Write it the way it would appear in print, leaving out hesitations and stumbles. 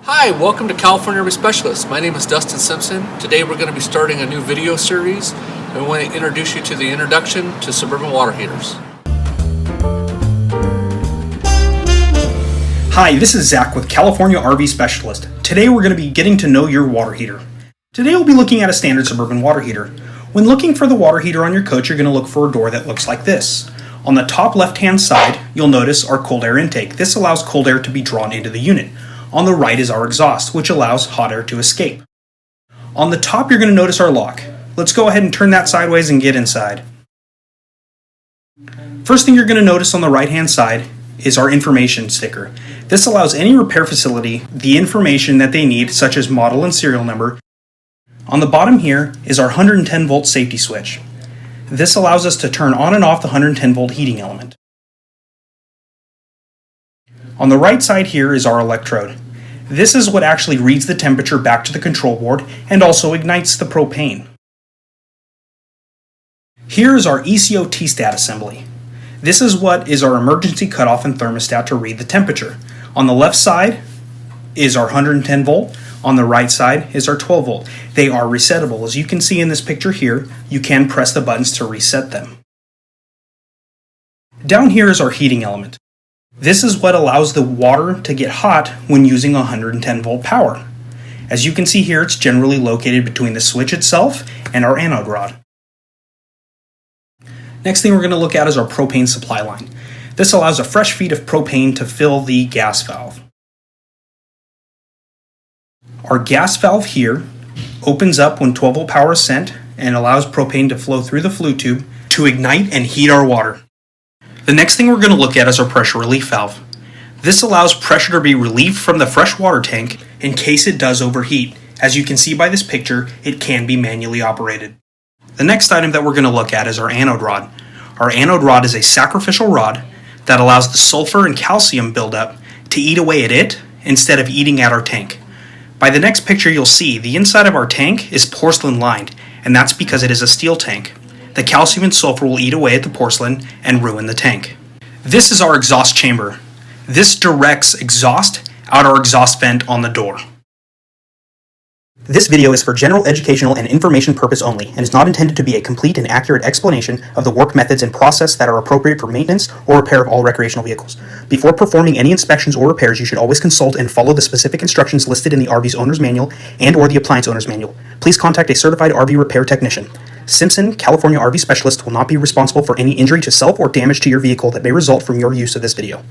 Hi, welcome to California RV Specialist. My name is Dustin Simpson. Today we're going to be starting a new video series, and we want to introduce you to the introduction to Suburban Water Heaters. Hi, this is Zach with California RV Specialist. Today we're going to be getting to know your water heater. Today we'll be looking at a standard Suburban water heater. When looking for the water heater on your coach, you're going to look for a door that looks like this. On the top left-hand side, you'll notice our cold air intake. This allows cold air to be drawn into the unit. On the right is our exhaust, which allows hot air to escape. On the top, you're going to notice our lock. Let's go ahead and turn that sideways and get inside. First thing you're going to notice on the right-hand side is our information sticker. This allows any repair facility the information that they need, such as model and serial number. On the bottom here is our 110 volt safety switch. This allows us to turn on and off the 110 volt heating element. On the right side here is our electrode. This is what actually reads the temperature back to the control board and also ignites the propane. Here is our ECO T-stat assembly. This is what is our emergency cutoff and thermostat to read the temperature. On the left side is our 110 volt. On the right side is our 12 volt. They are resettable. As you can see in this picture here, you can press the buttons to reset them. Down here is our heating element. This is what allows the water to get hot when using 110 volt power. As you can see here, it's generally located between the switch itself and our anode rod. Next thing we're going to look at is our propane supply line. This allows a fresh feed of propane to fill the gas valve. Our gas valve here opens up when 12 volt power is sent and allows propane to flow through the flue tube to ignite and heat our water. The next thing we're going to look at is our pressure relief valve. This allows pressure to be relieved from the fresh water tank in case it does overheat. As you can see by this picture, it can be manually operated. The next item that we're going to look at is our anode rod. Our anode rod is a sacrificial rod that allows the sulfur and calcium buildup to eat away at it instead of eating at our tank. By the next picture you'll see the inside of our tank is porcelain lined, and that's because it is a steel tank. The calcium and sulfur will eat away at the porcelain and ruin the tank. This is our exhaust chamber. This directs exhaust out our exhaust vent on the door. This video is for general educational and information purpose only and is not intended to be a complete and accurate explanation of the work methods and process that are appropriate for maintenance or repair of all recreational vehicles. Before performing any inspections or repairs, you should always consult and follow the specific instructions listed in the RV's owner's manual and or the appliance owner's manual. Please contact a certified RV repair technician. Simpson, California RV Specialist will not be responsible for any injury to self or damage to your vehicle that may result from your use of this video.